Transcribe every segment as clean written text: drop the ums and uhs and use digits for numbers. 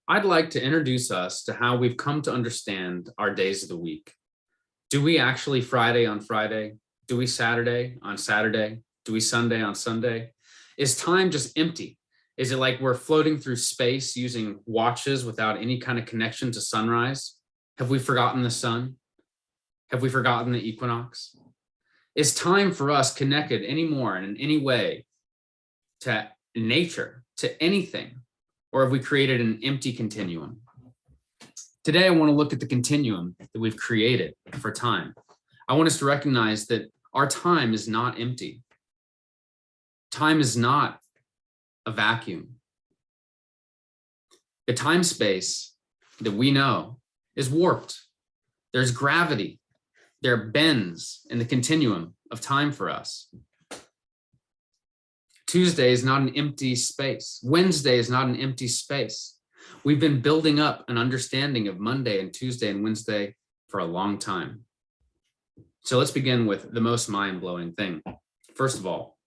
I'd like to introduce us to how we've come to understand our days of the week. Do we actually Friday on Friday? Do we Saturday on Saturday? Do we Sunday on Sunday? Is time just empty? Is it like we're floating through space using watches without any kind of connection to sunrise? Have we forgotten the sun? Have we forgotten the equinox? Is time for us connected anymore in any way to nature, to anything? Or have we created an empty continuum? Today, I want to look at the continuum that we've created for time. I want us to recognize that our time is not empty. Time is not a vacuum. The time space that we know is warped. There's gravity. There are bends in the continuum of time for us. Tuesday is not an empty space. Wednesday is not an empty space. We've been building up an understanding of Monday and Tuesday and Wednesday for a long time. So let's begin with the most mind-blowing thing. First of all,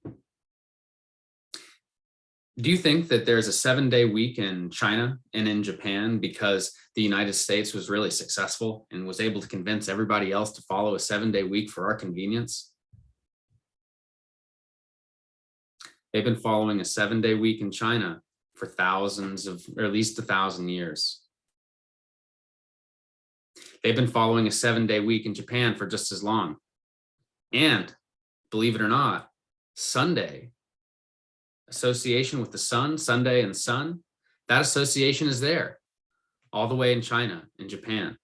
do you think that there's a 7-day week in China and in Japan because the United States was really successful and was able to convince everybody else to follow a 7-day week for our convenience? They've been following a 7-day week in China for thousands of, or at least 1,000 years. They've been following a 7-day week in Japan for just as long. And believe it or not, Sunday, association with the sun, Sunday and sun, that association is there all the way in China, in Japan,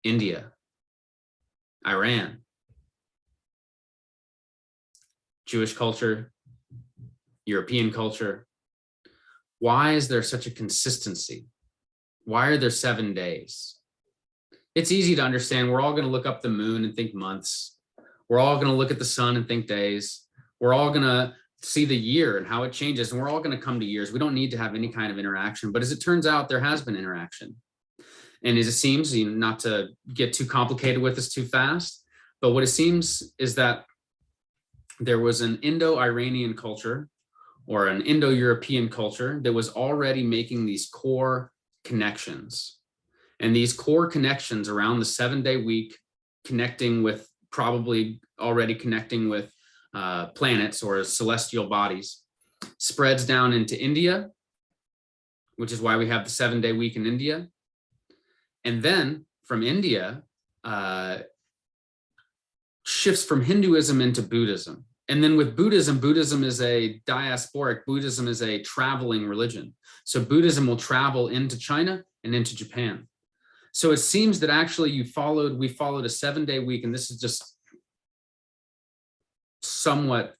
India, Iran, Jewish culture, European culture. Why is there such a consistency? Why are there 7 days? It's easy to understand. We're all going to look up the moon and think months. We're all going to look at the sun and think days. We're all going to see the year and how it changes, and we're all going to come to years. We don't need to have any kind of interaction, but as it turns out, there has been interaction. And as it seems, not to get too complicated with this too fast, but what it seems is that there was an Indo-Iranian culture or an Indo-European culture that was already making these core connections. And these core connections around the 7-day week, connecting with, probably already connecting with planets or celestial bodies, spreads down into India, which is why we have the 7-day week in India. And then from India, shifts from Hinduism into Buddhism. And then with Buddhism, Buddhism is a diasporic, Buddhism is a traveling religion. So Buddhism will travel into China and into Japan. So it seems that actually we followed a 7-day week, and this is just somewhat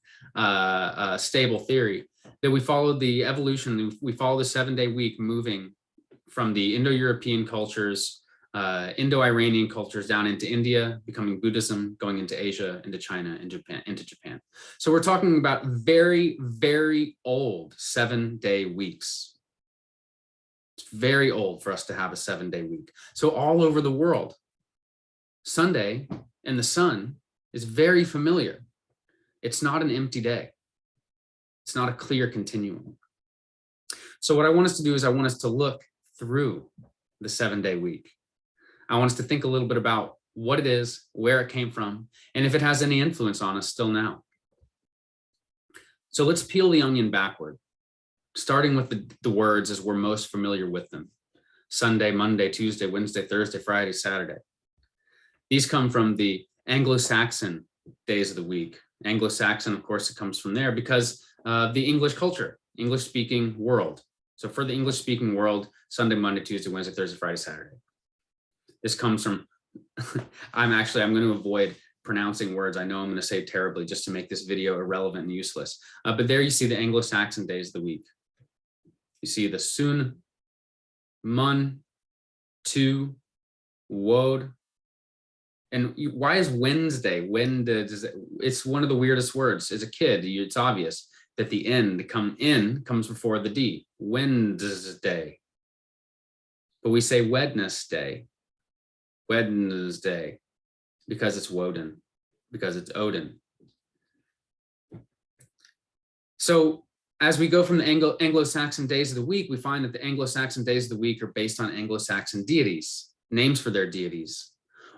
stable theory, that we followed the evolution, we follow the 7-day week moving from the Indo-European cultures, Indo-Iranian cultures down into India, becoming Buddhism, going into Asia, into China, and Japan, into Japan. So we're talking about very, very old 7-day weeks. It's very old for us to have a 7-day week. So all over the world, Sunday and the sun is very familiar. It's not an empty day. It's not a clear continuum. So what I want us to do is I want us to look through the 7-day week. I want us to think a little bit about what it is, where it came from, and if it has any influence on us still now. So let's peel the onion backward, starting with the words as we're most familiar with them. Sunday, Monday, Tuesday, Wednesday, Thursday, Friday, Saturday. These come from the Anglo-Saxon days of the week. Anglo-Saxon, of course, it comes from there because of the English culture, English-speaking world. So for the English-speaking world, Sunday, Monday, Tuesday, Wednesday, Thursday, Friday, Saturday. This comes from, I'm going to avoid pronouncing words I know I'm going to say terribly just to make this video irrelevant and useless. But there you see the Anglo-Saxon days of the week. You see the Sun, Mun, Tu, Wod. And why is Wednesday? It's one of the weirdest words. As a kid, it's obvious that the end comes before the D. Wednesday. But we say Wednesday, because it's Woden, because it's Odin. So as we go from the Anglo-Saxon days of the week, we find that the Anglo-Saxon days of the week are based on Anglo-Saxon deities, names for their deities,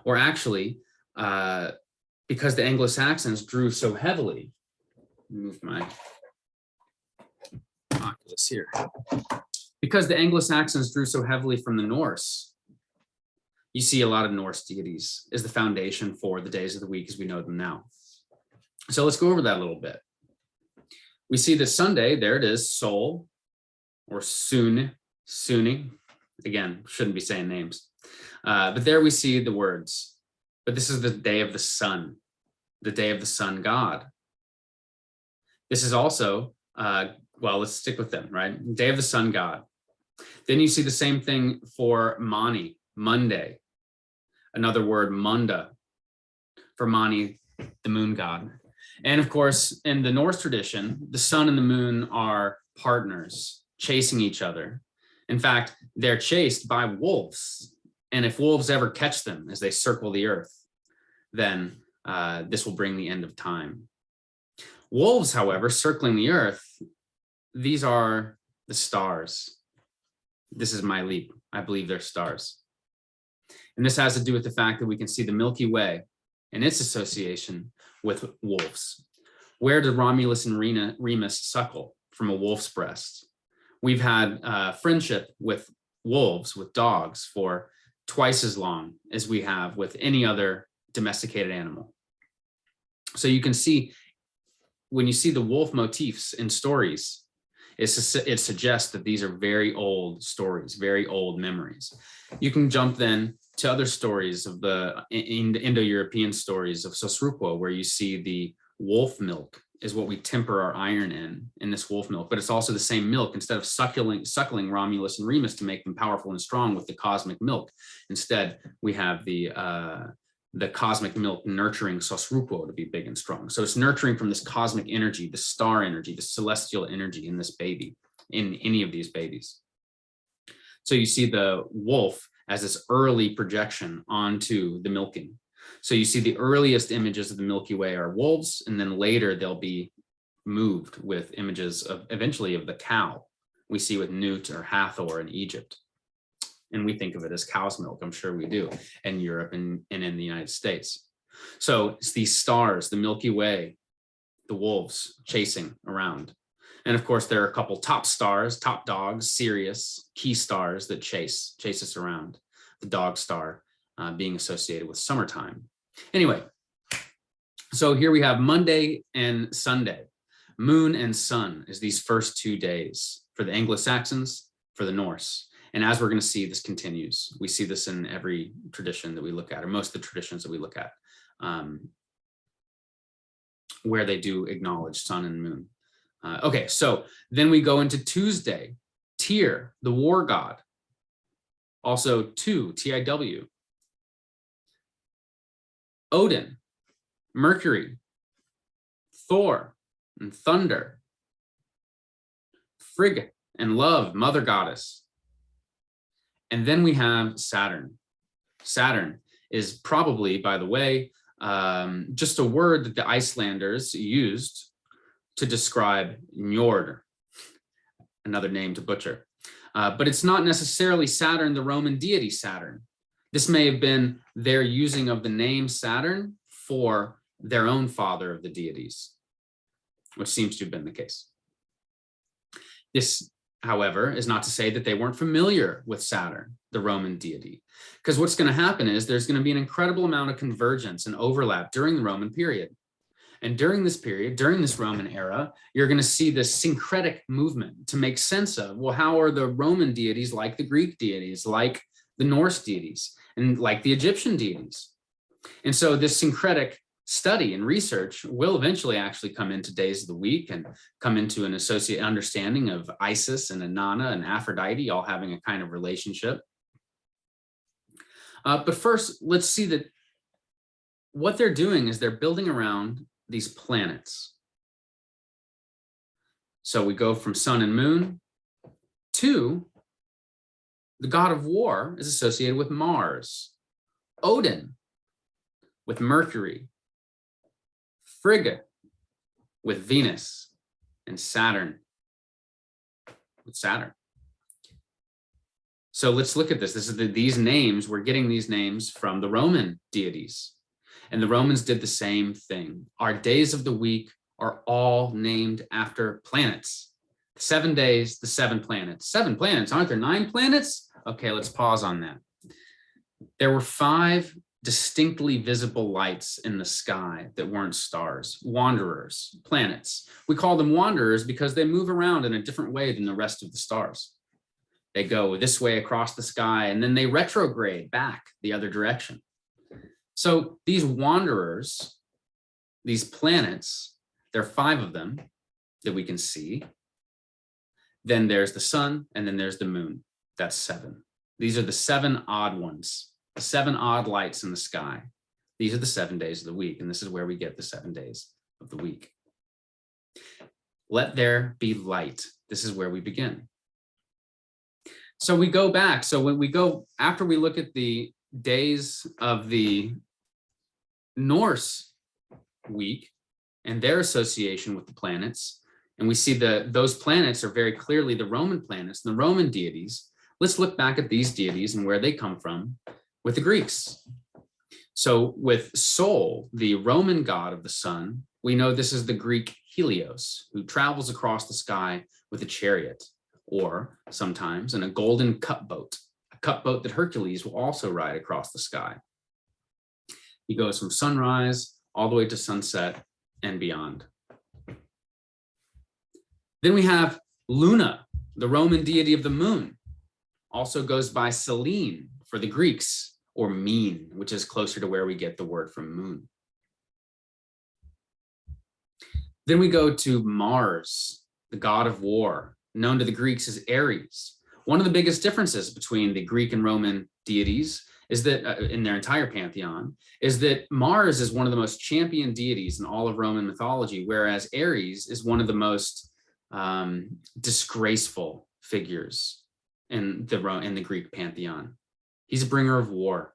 or actually, because the Anglo-Saxons drew so heavily, move my Oculus here, because the Anglo-Saxons drew so heavily from the Norse, you see a lot of Norse deities as the foundation for the days of the week as we know them now. So let's go over that a little bit. We see that Sunday, there it is, Sol, or Sun, Suni. Again, shouldn't be saying names. But there we see the words. But this is the day of the sun god. This is also, well, let's stick with them, right? Day of the sun god. Then you see the same thing for Mani, Monday. Another word, Munda, for Mani, the moon god. And of course, in the Norse tradition, the sun and the moon are partners, chasing each other. In fact, they're chased by wolves. And if wolves ever catch them as they circle the earth, then this will bring the end of time. Wolves, however, circling the earth, these are the stars. This is my leap. I believe they're stars. And this has to do with the fact that we can see the Milky Way and its association with wolves. Where did Romulus and Remus suckle? From a wolf's breast. We've had friendship with wolves, with dogs, for twice as long as we have with any other domesticated animal. So you can see, when you see the wolf motifs in stories, it suggests that these are very old stories, very old memories. You can jump then to other stories of the Indo-European stories of Sosrukwo, where you see the wolf milk is what we temper our iron in this wolf milk, but it's also the same milk. Instead of suckling Romulus and Remus to make them powerful and strong with the cosmic milk, instead we have the cosmic milk nurturing Sosrukwo to be big and strong. So it's nurturing from this cosmic energy, the star energy, the celestial energy in this baby, in any of these babies. So you see the wolf as this early projection onto the milking. So you see the earliest images of the Milky Way are wolves, and then later they'll be moved with images of eventually of the cow we see with Nut or Hathor in Egypt. And we think of it as cow's milk, I'm sure we do, in Europe and in the United States. So it's these stars, the Milky Way, the wolves chasing around. And of course, there are a couple top stars, top dogs, Sirius, key stars that chase us around. The dog star being associated with summertime. Anyway, so here we have Monday and Sunday. Moon and sun is these first 2 days for the Anglo-Saxons, for the Norse. And as we're going to see, this continues. We see this in every tradition that we look at, or most of the traditions that we look at, where they do acknowledge sun and moon. Okay, so then we go into Tuesday, Tyr, the war god. Also Tiw, Odin, Mercury, Thor, and thunder, Frigga, and love, mother goddess. And then we have Saturn. Saturn is probably, by the way, just a word that the Icelanders used to describe Njord, another name to butcher. But it's not necessarily Saturn, the Roman deity Saturn. This may have been their using of the name Saturn for their own father of the deities, which seems to have been the case. This, however, is not to say that they weren't familiar with Saturn, the Roman deity, because what's going to happen is there's going to be an incredible amount of convergence and overlap during the Roman period. And during this period, during this Roman era, you're going to see this syncretic movement to make sense of, well, how are the Roman deities like the Greek deities, like the Norse deities, and like the Egyptian deities? And so this syncretic study and research will eventually actually come into days of the week and come into an associate understanding of Isis and Inanna and Aphrodite all having a kind of relationship. But first, let's see that what they're doing is they're building around these planets. So we go from sun and moon to the god of war is associated with Mars, Odin with Mercury, Frigga with Venus, and Saturn with Saturn. So let's look at this. These names, we're getting these names from the Roman deities. And the Romans did the same thing. Our days of the week are all named after planets. 7 days, the 7 planets. 7 planets, aren't there 9 planets? Okay, let's pause on that. There were 5 distinctly visible lights in the sky that weren't stars, wanderers, planets. We call them wanderers because they move around in a different way than the rest of the stars. They go this way across the sky, and then they retrograde back the other direction. So these wanderers, these planets, there are 5 of them that we can see. Then there's the sun, and then there's the moon. That's 7. These are the 7 odd ones, the 7 odd lights in the sky. These are the 7 days of the week, and this is where we get the 7 days of the week. Let there be light. This is where we begin. So we go back. So when we go, after we look at the days of the Norse week and their association with the planets, and we see those planets are very clearly the Roman planets, the Roman deities. Let's look back at these deities and where they come from with the Greeks. So with Sol, the Roman god of the sun, we know this is the Greek Helios, who travels across the sky with a chariot, or sometimes in a golden cupboat, a cupboat that Hercules will also ride across the sky. He goes from sunrise all the way to sunset and beyond. Then we have Luna, the Roman deity of the moon, also goes by Selene for the Greeks, or mean, which is closer to where we get the word from moon. Then we go to Mars, the god of war, known to the Greeks as Ares. One of the biggest differences between the Greek and Roman deities is that in their entire pantheon is that Mars is one of the most championed deities in all of Roman mythology, whereas Ares is one of the most disgraceful figures in the Greek pantheon. He's a bringer of war.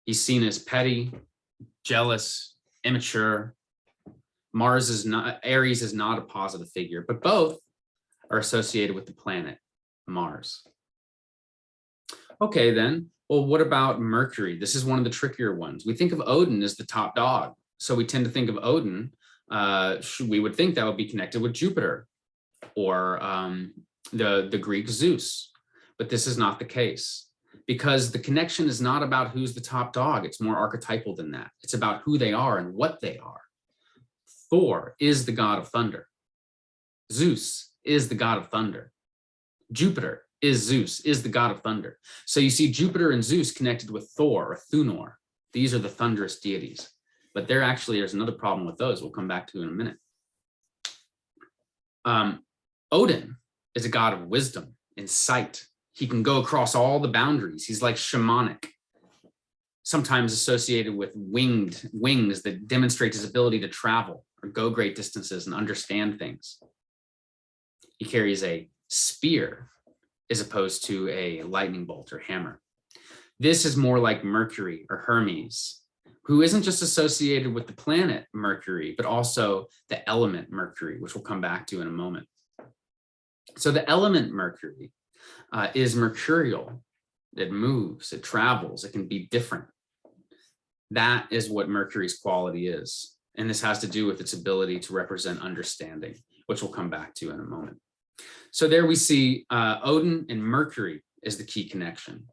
He's seen as petty, jealous, immature. Ares is not a positive figure, but both are associated with the planet Mars. Okay, then, well, what about Mercury? This is one of the trickier ones. We think of Odin as the top dog. So we tend to think of Odin, we would think that would be connected with Jupiter or the Greek Zeus, but this is not the case because the connection is not about who's the top dog. It's more archetypal than that. It's about who they are and what they are. Thor is the god of thunder. Zeus is the god of thunder. Jupiter is Zeus, is the god of thunder. So you see Jupiter and Zeus connected with Thor or Thunor. These are the thunderous deities. But there's another problem with those we'll come back to in a minute. Odin is a god of wisdom and sight. He can go across all the boundaries. He's like shamanic, sometimes associated with wings that demonstrate his ability to travel or go great distances and understand things. He carries a spear as opposed to a lightning bolt or hammer. This is more like Mercury or Hermes, who isn't just associated with the planet Mercury, but also the element Mercury, which we'll come back to in a moment. So the element Mercury is mercurial. It moves, it travels, it can be different. That is what Mercury's quality is. And this has to do with its ability to represent understanding, which we'll come back to in a moment. So there we see Odin and Mercury is the key connection.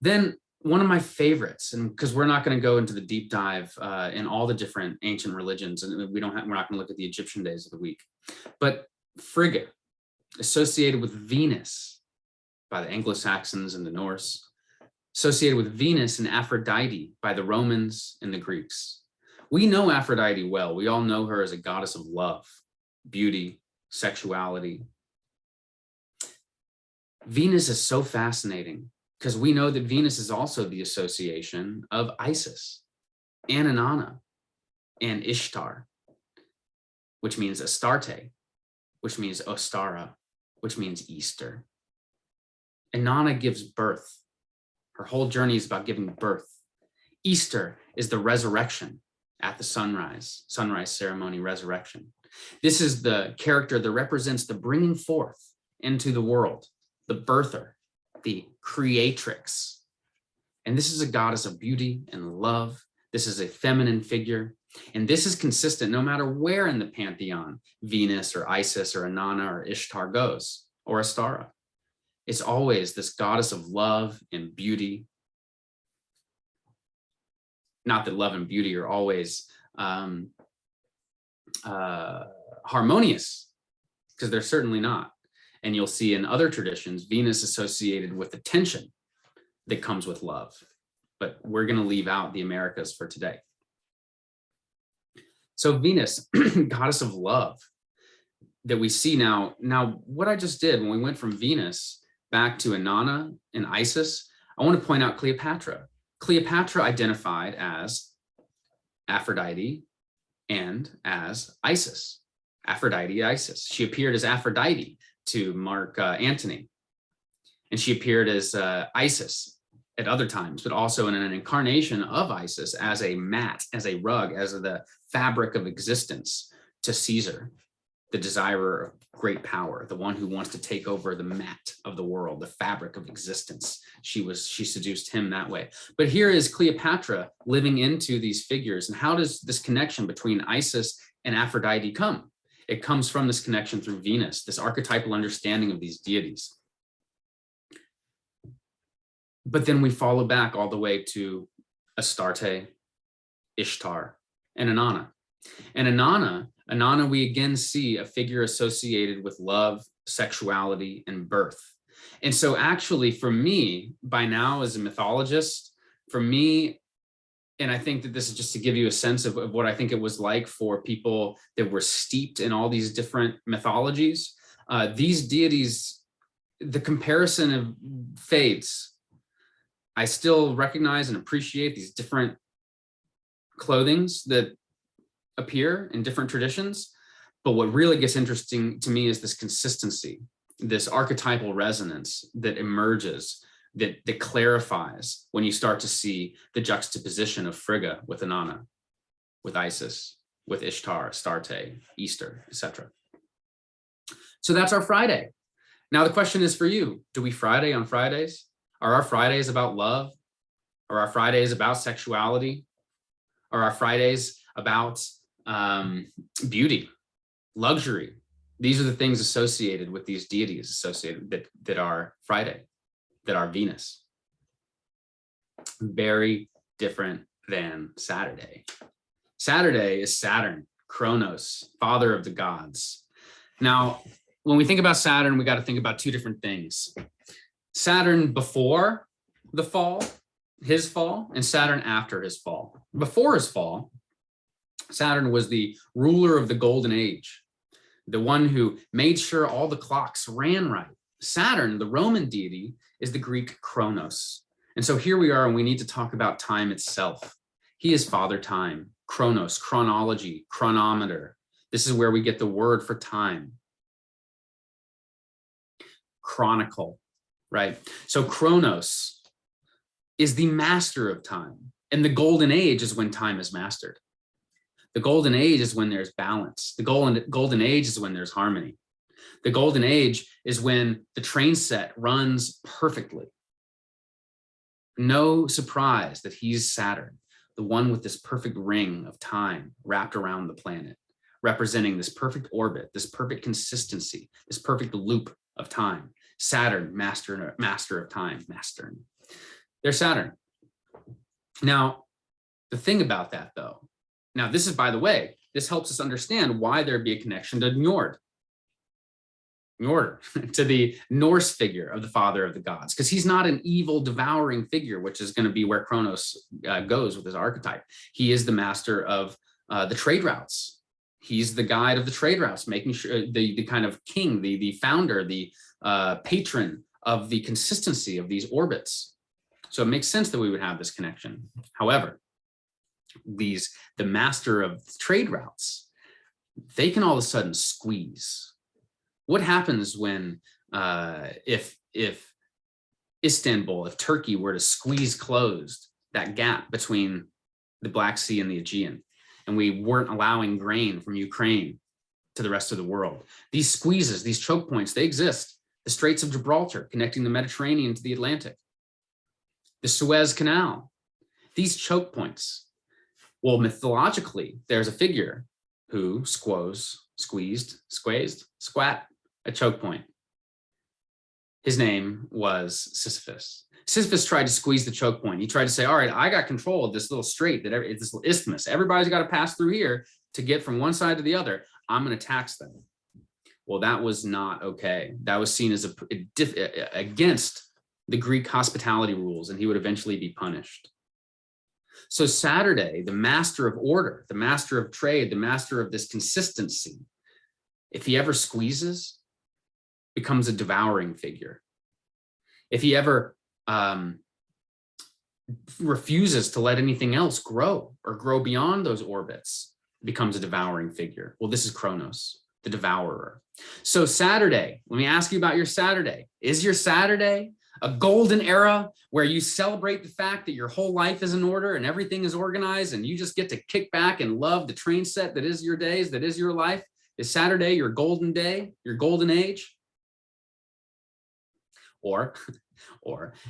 Then one of my favorites, and because we're not going to go into the deep dive in all the different ancient religions, and we're not going to look at the Egyptian days of the week, but Frigga, associated with Venus by the Anglo-Saxons and the Norse, associated with Venus and Aphrodite by the Romans and the Greeks. We know Aphrodite well. We all know her as a goddess of love, beauty, sexuality. Venus is so fascinating because we know that Venus is also the association of Isis, and Inanna, and Ishtar, which means Astarte, which means Ostara, which means Easter. Inanna gives birth. Her whole journey is about giving birth. Easter is the resurrection at the sunrise ceremony, resurrection. This is the character that represents the bringing forth into the world, the birther, the creatrix. And this is a goddess of beauty and love. This is a feminine figure. And this is consistent no matter where in the pantheon Venus or Isis or Inanna or Ishtar goes, or Astara. It's always this goddess of love and beauty. Not that love and beauty are always harmonious, because they're certainly not. And you'll see in other traditions, Venus associated with the tension that comes with love. But we're going to leave out the Americas for today. So Venus, goddess of love, that we see now. Now, what I just did when we went from Venus back to Inanna and Isis, I want to point out Cleopatra. Cleopatra identified as Aphrodite and as Isis. Aphrodite, Isis. She appeared as Aphrodite to Mark Antony, and she appeared as Isis at other times, but also in an incarnation of Isis as a mat, as a rug, as the fabric of existence to Caesar, the desirer of great power, the one who wants to take over the mat of the world, the fabric of existence. She seduced him that way. But here is Cleopatra living into these figures. And how does this connection between Isis and Aphrodite come? It comes from this connection through Venus, this archetypal understanding of these deities. But then we follow back all the way to Astarte, Ishtar, and Inanna. And Inanna, we again see a figure associated with love, sexuality, and birth. And so actually for me, by now as a mythologist, for me, and I think that this is just to give you a sense of what I think it was like for people that were steeped in all these different mythologies, these deities, the comparison of fades. I still recognize and appreciate these different clothings that appear in different traditions. But what really gets interesting to me is this consistency, this archetypal resonance that emerges, that clarifies when you start to see the juxtaposition of Frigga with Inanna, with Isis, with Ishtar, Astarte, Easter, etc. So that's our Friday. Now the question is for you, do we Friday on Fridays? Are our Fridays about love? Are our Fridays about sexuality? Are our Fridays about beauty, luxury? These are the things associated with these deities associated that are Friday, that are Venus. Very different than Saturday. Saturday is Saturn, Kronos, father of the gods. Now, when we think about Saturn, we got to think about two different things. Saturn before the fall, his fall, and Saturn after his fall. Before his fall, Saturn was the ruler of the golden age, the one who made sure all the clocks ran right. Saturn, the Roman deity, is the Greek Kronos. And so here we are, and we need to talk about time itself. He is Father Time, Chronos, chronology, chronometer. This is where we get the word for time. Chronicle, right? So Kronos is the master of time. And the golden age is when time is mastered. The golden age is when there's balance. The golden age is when there's harmony. The golden age is when the train set runs perfectly. No surprise that he's Saturn, the one with this perfect ring of time wrapped around the planet, representing this perfect orbit, this perfect consistency, this perfect loop of time. Saturn, master of time, master. They're Saturn. Now, the thing about that though, now this is, by the way, this helps us understand why there'd be a connection to Njord, to the Norse figure of the father of the gods, because he's not an evil devouring figure, which is going to be where Kronos goes with his archetype. He is the master of the trade routes. He's the guide of the trade routes, making sure the kind of king, the founder, the patron of the consistency of these orbits. So it makes sense that we would have this connection. However, the master of trade routes, they can all of a sudden squeeze. What happens when if Istanbul, if Turkey were to squeeze closed that gap between the Black Sea and the Aegean, and we weren't allowing grain from Ukraine to the rest of the world. These squeezes, these choke points, they exist. The Straits of Gibraltar connecting the Mediterranean to the Atlantic, the Suez Canal, these choke points. Well, mythologically, there's a figure who squeezed, squat a choke point. His name was Sisyphus. Sisyphus tried to squeeze the choke point. He tried to say, all right, I got control of this little strait, this little isthmus. Everybody's got to pass through here to get from one side to the other. I'm going to tax them. Well, that was not okay. That was seen as against the Greek hospitality rules, and he would eventually be punished. So Saturday, the master of order, the master of trade, the master of this consistency, if he ever squeezes, becomes a devouring figure. If he ever refuses to let anything else grow or grow beyond those orbits, becomes a devouring figure. Well, this is Kronos, the devourer. So Saturday, let me ask you about your Saturday. Is your Saturday a golden era where you celebrate the fact that your whole life is in order and everything is organized and you just get to kick back and love the train set that is your days, that is your life? Is Saturday your golden day, your golden age? Or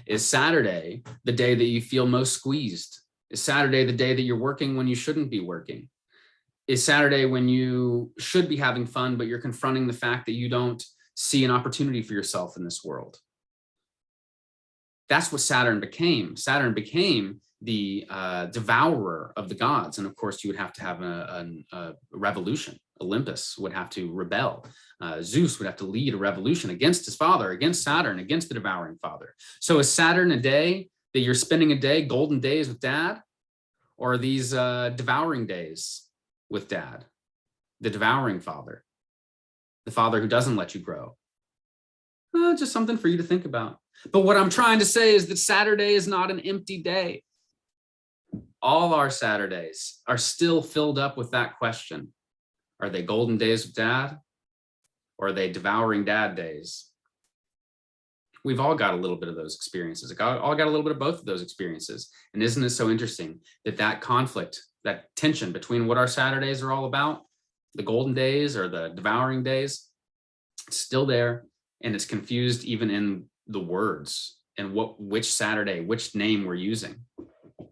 is Saturday the day that you feel most squeezed? Is Saturday the day that you're working when you shouldn't be working? Is Saturday when you should be having fun, but you're confronting the fact that you don't see an opportunity for yourself in this world? That's what Saturn became. Saturn became the devourer of the gods. And of course, you would have to have a revolution. Olympus would have to rebel. Zeus would have to lead a revolution against his father, against Saturn, against the devouring father. So is Saturn a day that you're spending a day, golden days with dad? Or are these devouring days with dad? The devouring father, the father who doesn't let you grow. Just something for you to think about. But what I'm trying to say is that Saturday is not an empty day. All our Saturdays are still filled up with that question. Are they golden days with dad? Or are they devouring dad days? We've all got a little bit of those experiences. All got a little bit of both of those experiences. And isn't it so interesting that that conflict, that tension between what our Saturdays are all about, the golden days or the devouring days, it's still there, and it's confused even in the words and which Saturday, which name we're using.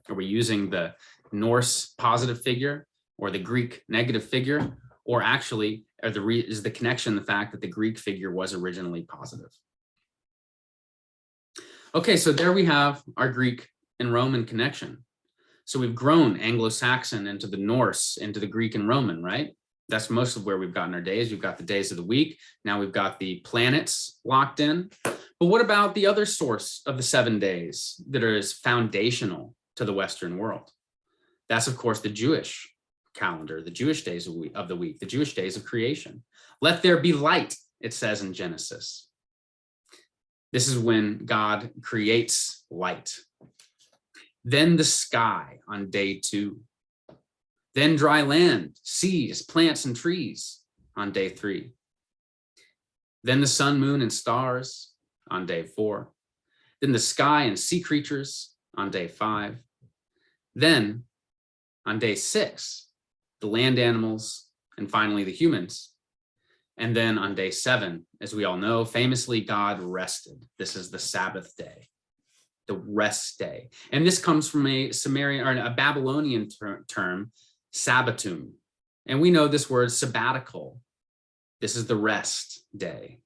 Are we using the Norse positive figure or the Greek negative figure? Or actually, is the connection the fact that the Greek figure was originally positive? Okay, so there we have our Greek and Roman connection. So we've grown Anglo-Saxon into the Norse, into the Greek and Roman, right? That's most of where we've gotten our days. We've got the days of the week. Now we've got the planets locked in. But what about the other source of the 7 days that is foundational to the Western world? That's, of course, the Jewish calendar, the Jewish days of the week, the Jewish days of creation. Let there be light, it says in Genesis. This is when God creates light. Then the sky on day 2. Then dry land, seas, plants, and trees on day 3. Then the sun, moon, and stars on day 4. Then the sky and sea creatures on day 5. Then on day 6, the land animals, and finally the humans. And then on day 7, as we all know, famously, God rested. This is the Sabbath day, the rest day. And this comes from a Sumerian or a Babylonian term, sabbatum. And we know this word sabbatical. This is the rest day.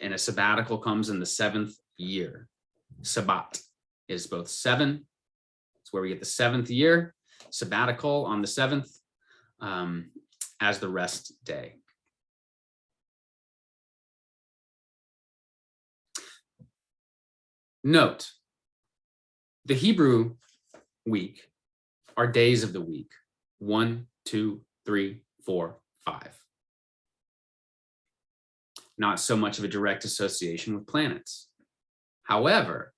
And a sabbatical comes in the 7th year. Sabbat is both 7. It's where we get the 7th year. Sabbatical on the 7th as the rest day. Note, the Hebrew week are days of the week. 1, 2, 3, 4, 5. Not so much of a direct association with planets. However,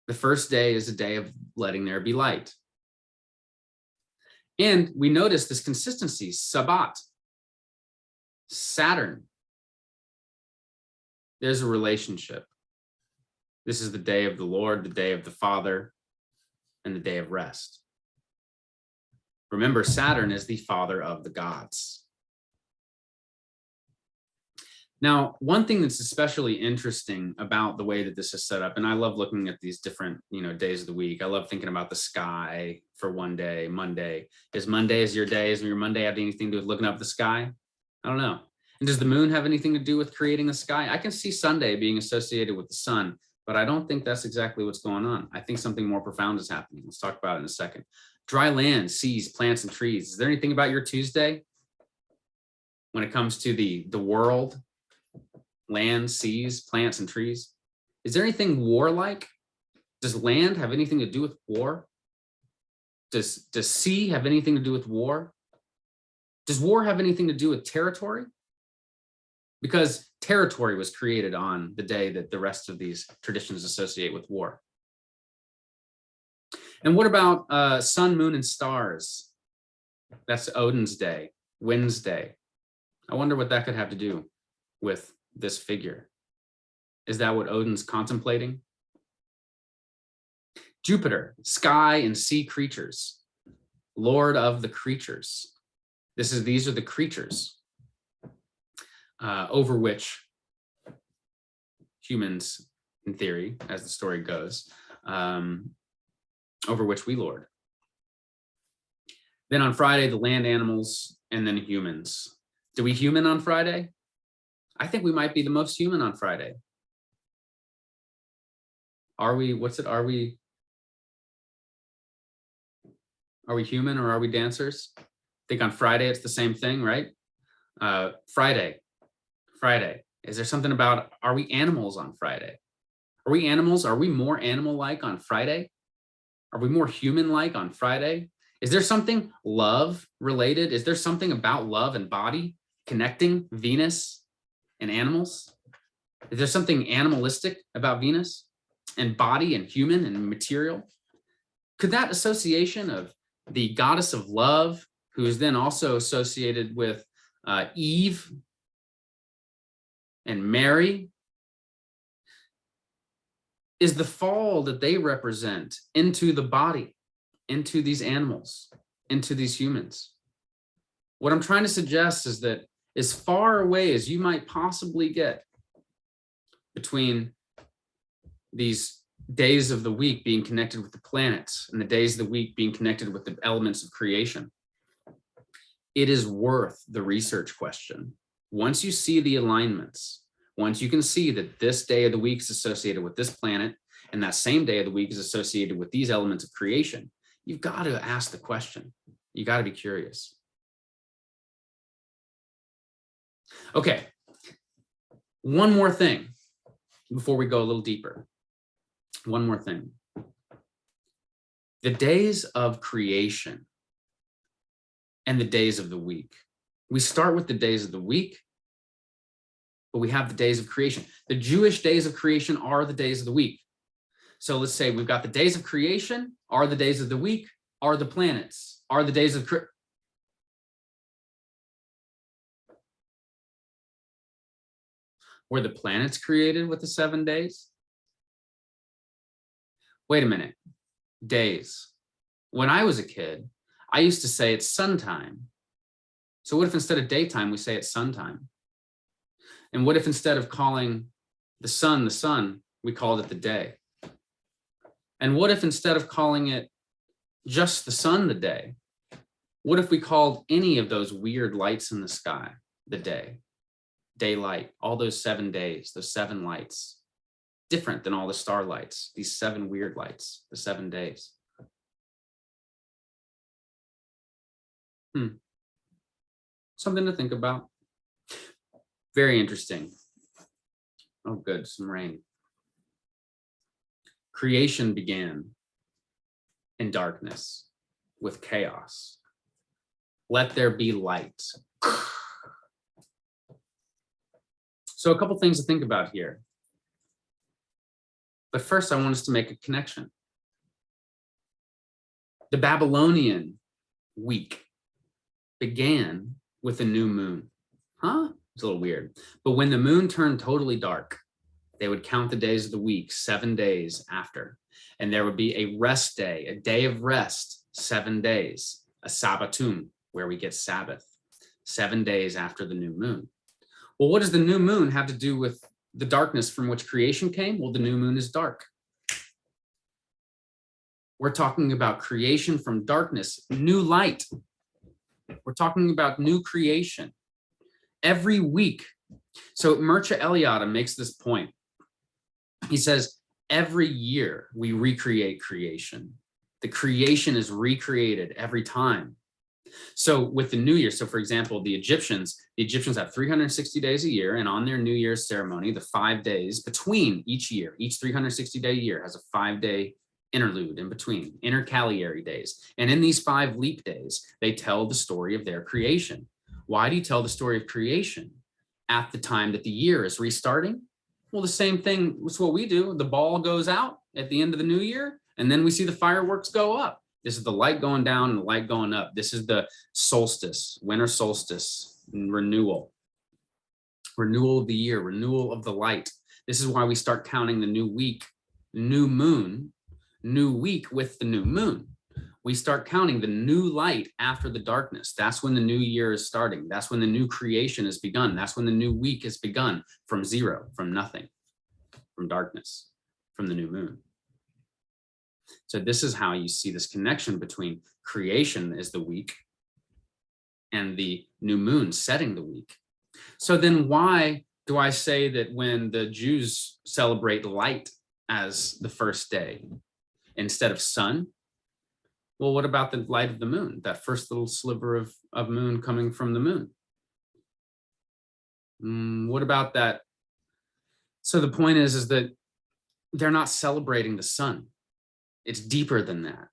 the first day is a day of letting there be light. And we notice this consistency, Sabbat, Saturn. There's a relationship. This is the day of the Lord, the day of the Father, and the day of rest. Remember, Saturn is the father of the gods. Now, one thing that's especially interesting about the way that this is set up, and I love looking at these different, days of the week. I love thinking about the sky for one day, Monday. Is your day? Is your Monday have anything to do with looking up the sky? I don't know. And does the moon have anything to do with creating the sky? I can see Sunday being associated with the sun, but I don't think that's exactly what's going on. I think something more profound is happening. Let's talk about it in a second. Dry land, seas, plants, and trees. Is there anything about your Tuesday when it comes to the world? Land, seas, plants, and trees. Is there anything warlike? Does land have anything to do with war? Does sea have anything to do with war? Does war have anything to do with territory? Because territory was created on the day that the rest of these traditions associate with war. And what about sun, moon, and stars? That's Odin's day, Wind's day. I wonder what that could have to do with this figure. Is that what Odin's contemplating? Jupiter, sky and sea creatures, Lord of the creatures. These are the creatures over which humans, in theory, as the story goes, over which we lord. Then on Friday, the land animals, and then humans. Do we human on Friday? I think we might be the most human on Friday. Are we, are we human or are we dancers? I think on Friday, it's the same thing, right? Friday. Is there something about, are we animals on Friday? Are we animals? Are we more animal-like on Friday? Are we more human-like on Friday? Is there something love related? Is there something about love and body connecting Venus and animals? Is there something animalistic about Venus and body and human and material? Could that association of the goddess of love, who is then also associated with Eve and Mary, is the fall that they represent into the body, into these animals, into these humans? What I'm trying to suggest is that as far away as you might possibly get between these days of the week being connected with the planets and the days of the week being connected with the elements of creation, it is worth the research question. Once you see the alignments, once you can see that this day of the week is associated with this planet and that same day of the week is associated with these elements of creation, you've got to ask the question. You got to be curious. Okay, one more thing before we go a little deeper. One more thing. The days of creation and the days of the week. We start with the days of the week, but we have the days of creation. The Jewish days of creation are the days of the week. So let's say we've got the days of creation, are the days of the week, are the planets, are the days of were the planets created with the 7 days? Wait a minute, days. When I was a kid, I used to say it's sun time. So what if instead of daytime, we say it's sun time? And what if instead of calling the sun, we called it the day? And what if instead of calling it just the sun the day, what if we called any of those weird lights in the sky the day? Daylight, all those 7 days, those 7 lights, different than all the starlights, these 7 weird lights, the 7 days. Something to think about. Very interesting. Oh, good, some rain. Creation began in darkness with chaos. Let there be light. So a couple things to think about here. But first, I want us to make a connection. The Babylonian week began with a new moon. It's a little weird. But when the moon turned totally dark, they would count the days of the week 7 days after. And there would be a rest day, a day of rest, 7 days, a Sabbatum, where we get Sabbath, 7 days after the new moon. Well, what does the new moon have to do with the darkness from which creation came? Well, the new moon is dark. We're talking about creation from darkness, new light. We're talking about new creation every week. So Mircea Eliade makes this point. He says, every year we recreate creation. The creation is recreated every time. So with the New Year, so for example, the Egyptians have 360 days a year, and on their New Year's ceremony, the 5 days between each year, each 360-day year has a 5-day interlude in between, intercalary days. And in these 5 leap days, they tell the story of their creation. Why do you tell the story of creation at the time that the year is restarting? Well, the same thing is what we do. The ball goes out at the end of the new year, and then we see the fireworks go up. This is the light going down and the light going up. This is the solstice, winter solstice, renewal of the year, renewal of the light. This is why we start counting the new week, new moon, new week with the new moon. We start counting the new light after the darkness. That's when the new year is starting. That's when the new creation is begun. That's when the new week is begun, from zero, from nothing, from darkness, from the new moon. So this is how you see this connection between creation as the week and the new moon setting the week. So then why do I say that when the Jews celebrate light as the first day instead of sun? Well, what about the light of the moon, that first little sliver of moon coming from the moon? What about that? So the point is that they're not celebrating the sun. It's deeper than that.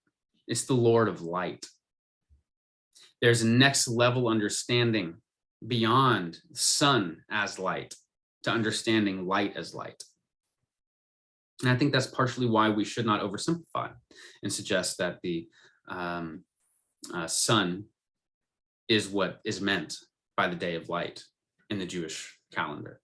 It's the Lord of light. There's a next level understanding beyond sun as light to understanding light as light. And I think that's partially why we should not oversimplify and suggest that the sun is what is meant by the day of light in the Jewish calendar.